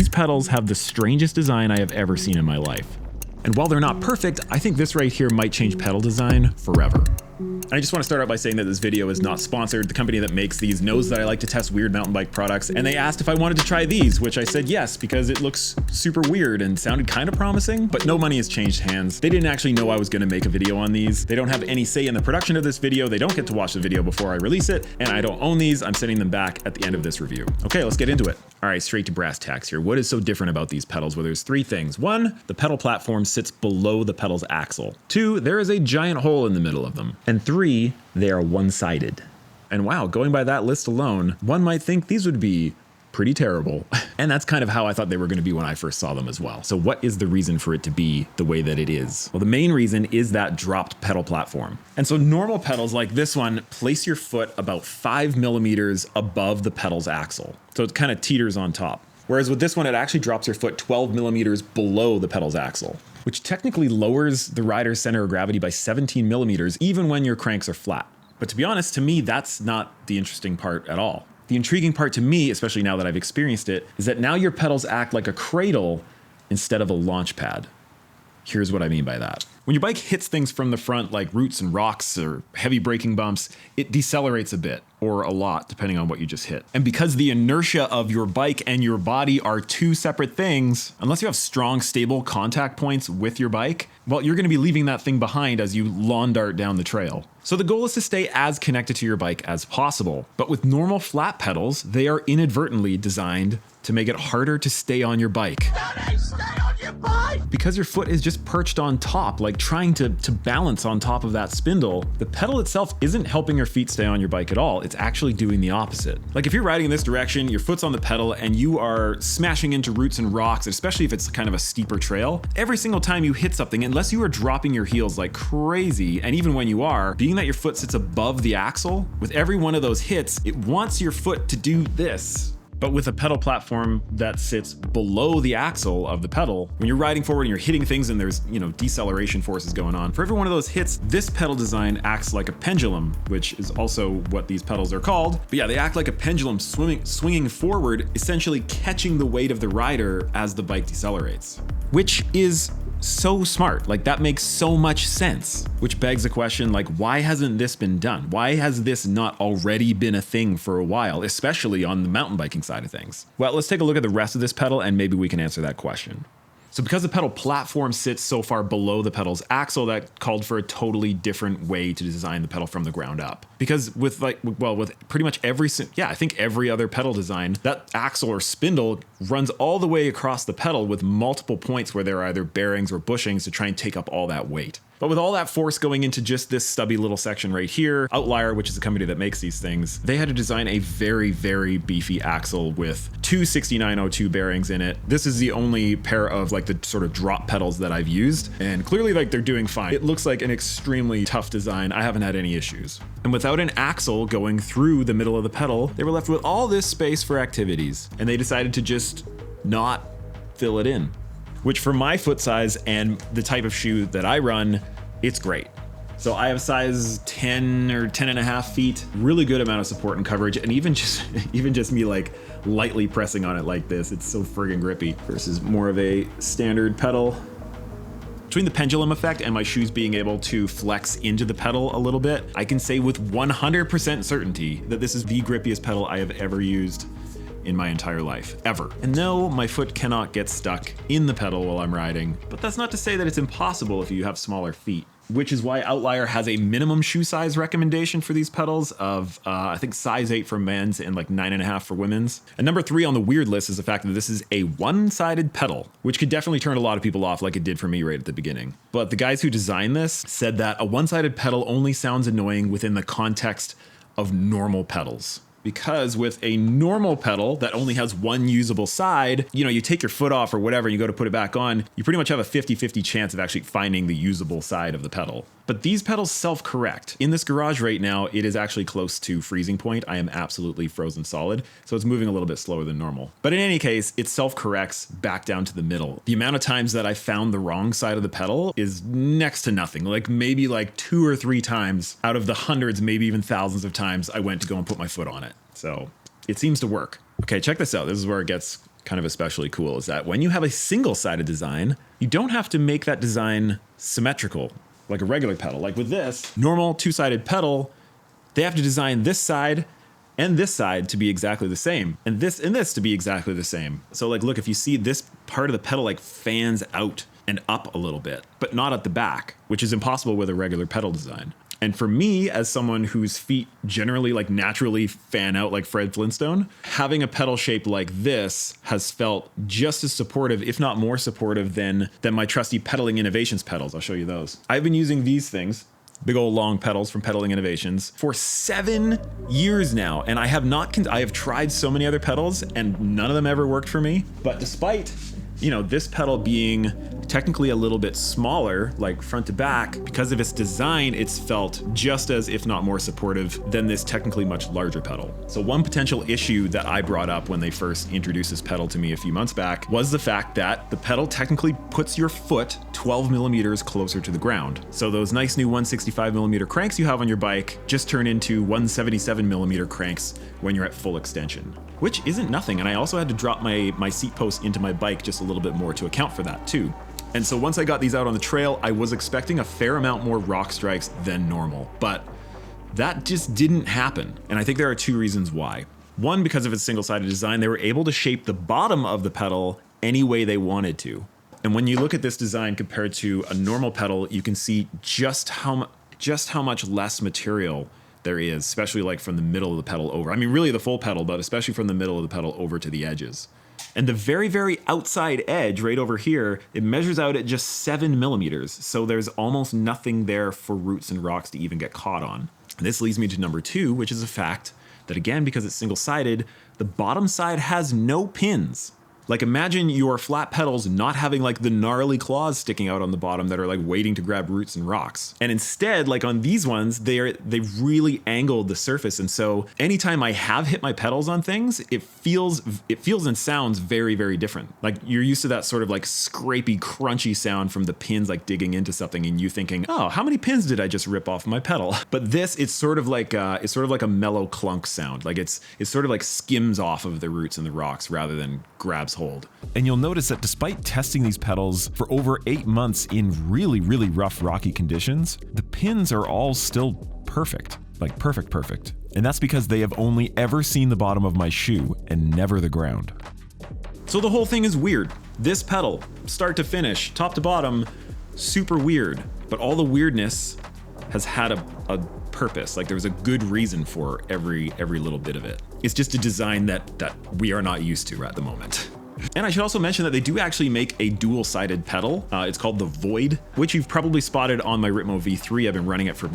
These pedals have the strangest design I have ever seen in my life. And while they're not perfect, I think this right here might change pedal design forever. I just want to start out by saying that this video is not sponsored. The company that makes these knows that I like to test weird mountain bike products, and they asked if I wanted to try these, which I said yes, because it looks super weird and sounded kind of promising, but no money has changed hands. They didn't actually know I was going to make a video on these. They don't have any say in the production of this video. They don't get to watch the video before I release it, and I don't own these. I'm sending them back at the end of this review. Okay, let's get into it. All right, straight to brass tacks here. What is so different about these pedals? Well, there's three things. One, the pedal platform sits below the pedal's axle. Two, there is a giant hole in the middle of them. And three, they are one-sided. And wow, going by that list alone, one might think these would be pretty terrible. And that's kind of how I thought they were going to be when I first saw them as well. So what is the reason for it to be the way that it is? Well, the main reason is that dropped pedal platform. And so normal pedals like this one, place your foot about 5 millimeters above the pedal's axle. So it kind of teeters on top. Whereas with this one, it actually drops your foot 12 millimeters below the pedal's axle, which technically lowers the rider's center of gravity by 17 millimeters, even when your cranks are flat. But to be honest, to me, that's not the interesting part at all. The intriguing part to me, especially now that I've experienced it, is that now your pedals act like a cradle instead of a launch pad. Here's what I mean by that. When your bike hits things from the front, like roots and rocks or heavy braking bumps, it decelerates a bit, or a lot, depending on what you just hit. And because the inertia of your bike and your body are two separate things, unless you have strong, stable contact points with your bike, well, you're gonna be leaving that thing behind as you lawn dart down the trail. So the goal is to stay as connected to your bike as possible. But with normal flat pedals, they are inadvertently designed to make it harder to stay on your bike. Because your foot is just perched on top, like trying to balance on top of that spindle, the pedal itself isn't helping your feet stay on your bike at all. It's actually doing the opposite. Like if you're riding in this direction, your foot's on the pedal and you are smashing into roots and rocks, especially if it's kind of a steeper trail, every single time you hit something, unless you are dropping your heels like crazy, and even when you are, being that your foot sits above the axle, with every one of those hits, it wants your foot to do this. But with a pedal platform that sits below the axle of the pedal, when you're riding forward and you're hitting things and there's, deceleration forces going on, for every one of those hits, this pedal design acts like a pendulum, which is also what these pedals are called. But yeah, they act like a pendulum swinging forward, essentially catching the weight of the rider as the bike decelerates, which is so smart. Like that makes so much sense, which begs the question, like, why hasn't this been done? Why has this not already been a thing for a while, especially on the mountain biking side of things? Well, let's take a look at the rest of this pedal and maybe we can answer that question. So because the pedal platform sits so far below the pedal's axle, that called for a totally different way to design the pedal from the ground up. Because with pretty much I think every other pedal design, that axle or spindle runs all the way across the pedal with multiple points where there are either bearings or bushings to try and take up all that weight. But with all that force going into just this stubby little section right here, Outlier, which is a company that makes these things, they had to design a very, very beefy axle with two 6902 bearings in it. This is the only pair of like the sort of drop pedals that I've used, and clearly like they're doing fine. It looks like an extremely tough design. I haven't had any issues. And without an axle going through the middle of the pedal, they were left with all this space for activities, and they decided to just not fill it in. Which for my foot size and the type of shoe that I run, it's great. So I have size 10 or 10 and a half feet, really good amount of support and coverage, and even just me like lightly pressing on it like this, it's so friggin' grippy versus more of a standard pedal. Between the pendulum effect and my shoes being able to flex into the pedal a little bit, I can say with 100% certainty that this is the grippiest pedal I have ever used in my entire life, ever. And no, my foot cannot get stuck in the pedal while I'm riding, but that's not to say that it's impossible if you have smaller feet, which is why Outlier has a minimum shoe size recommendation for these pedals of, I think size 8 for men's and like 9.5 for women's. And number 3 on the weird list is the fact that this is a one-sided pedal, which could definitely turn a lot of people off like it did for me right at the beginning. But the guys who designed this said that a one-sided pedal only sounds annoying within the context of normal pedals. Because with a normal pedal that only has one usable side, you take your foot off or whatever, you go to put it back on, you pretty much have a 50-50 chance of actually finding the usable side of the pedal. But these pedals self-correct. In this garage right now, it is actually close to freezing point. I am absolutely frozen solid, so it's moving a little bit slower than normal. But in any case, it self-corrects back down to the middle. The amount of times that I found the wrong side of the pedal is next to nothing. Like maybe like 2 or 3 times out of the hundreds, maybe even thousands of times I went to go and put my foot on it. So it seems to work. Okay, check this out. This is where it gets kind of especially cool is that when you have a single-sided design, you don't have to make that design symmetrical like a regular pedal. Like with this normal two-sided pedal, they have to design this side and this side to be exactly the same, and this to be exactly the same. So like, look, if you see this part of the pedal like fans out and up a little bit, but not at the back, which is impossible with a regular pedal design. And for me, as someone whose feet generally like naturally fan out like Fred Flintstone, having a pedal shape like this has felt just as supportive, if not more supportive than my trusty Pedaling Innovations pedals. I'll show you those. I've been using these things, big old long pedals from Pedaling Innovations, for 7 years now. And I have tried so many other pedals and none of them ever worked for me. But despite, this pedal being technically a little bit smaller, like front to back, because of its design, it's felt just as, if not more supportive than this technically much larger pedal. So one potential issue that I brought up when they first introduced this pedal to me a few months back was the fact that the pedal technically puts your foot 12 millimeters closer to the ground. So those nice new 165 millimeter cranks you have on your bike just turn into 177 millimeter cranks when you're at full extension, which isn't nothing. And I also had to drop my seat post into my bike just a little bit more to account for that too. And so once I got these out on the trail, I was expecting a fair amount more rock strikes than normal, but that just didn't happen. And I think there are 2 reasons why. One, because of its single-sided design, they were able to shape the bottom of the pedal any way they wanted to. And when you look at this design compared to a normal pedal, you can see just how much less material there is, especially like from the middle of the pedal over. I mean, really the full pedal, but especially from the middle of the pedal over to the edges. And the very, very outside edge right over here, it measures out at just 7 millimeters. So there's almost nothing there for roots and rocks to even get caught on. And this leads me to number 2, which is the fact that, again, because it's single-sided, the bottom side has no pins. Like, imagine your flat pedals not having like the gnarly claws sticking out on the bottom that are like waiting to grab roots and rocks. And instead, like on these ones, they really angled the surface. And so anytime I have hit my pedals on things, it feels and sounds very, very different. Like you're used to that sort of like scrapey, crunchy sound from the pins like digging into something and you thinking, oh, how many pins did I just rip off my pedal? But this, it's sort of like a mellow clunk sound. Like it's sort of like skims off of the roots and the rocks rather than grabs hold. And you'll notice that despite testing these pedals for over 8 months in really, really rough, rocky conditions, the pins are all still perfect, like perfect. And that's because they have only ever seen the bottom of my shoe and never the ground. So the whole thing is weird. This pedal, start to finish, top to bottom, super weird. But all the weirdness has had a purpose. Like there was a good reason for every little bit of it. It's just a design that we are not used to at the moment. And I should also mention that they do actually make a dual-sided pedal. It's called the Void, which you've probably spotted on my Ritmo V3. I've been running it for,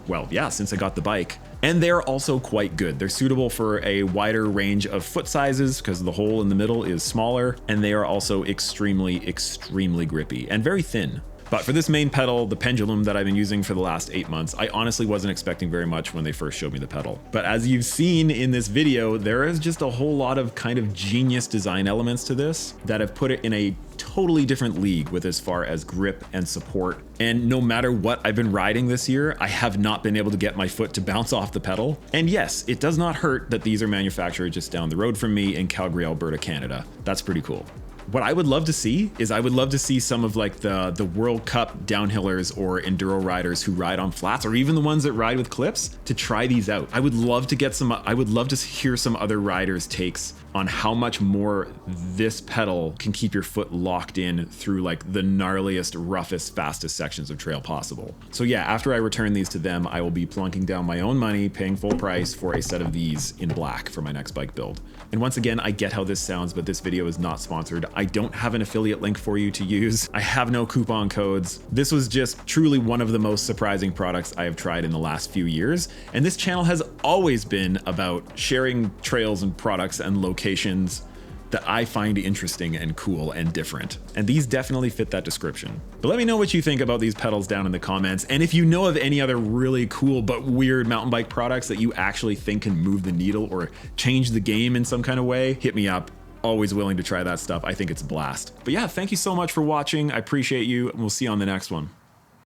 well, yeah, since I got the bike. And they're also quite good. They're suitable for a wider range of foot sizes because the hole in the middle is smaller, and they are also extremely grippy and very thin. But for this main pedal, the pendulum that I've been using for the last 8 months, I honestly wasn't expecting very much when they first showed me the pedal. But as you've seen in this video, there is just a whole lot of kind of genius design elements to this that have put it in a totally different league with as far as grip and support. And no matter what I've been riding this year, I have not been able to get my foot to bounce off the pedal. And yes, it does not hurt that these are manufactured just down the road from me in Calgary, Alberta, Canada. That's pretty cool. What I would love to see is I would love to see some of like the World Cup downhillers or enduro riders who ride on flats, or even the ones that ride with clips, to try these out. I would love to hear some other riders' takes on how much more this pedal can keep your foot locked in through like the gnarliest, roughest, fastest sections of trail possible. So yeah, after I return these to them, I will be plunking down my own money, paying full price for a set of these in black for my next bike build. And once again, I get how this sounds, but this video is not sponsored. I don't have an affiliate link for you to use. I have no coupon codes. This was just truly one of the most surprising products I have tried in the last few years. And this channel has always been about sharing trails and products and locations that I find interesting and cool and different. And these definitely fit that description. But let me know what you think about these pedals down in the comments. And if you know of any other really cool but weird mountain bike products that you actually think can move the needle or change the game in some kind of way, hit me up. Always willing to try that stuff. I think it's a blast. But yeah, thank you so much for watching. I appreciate you, and we'll see you on the next one.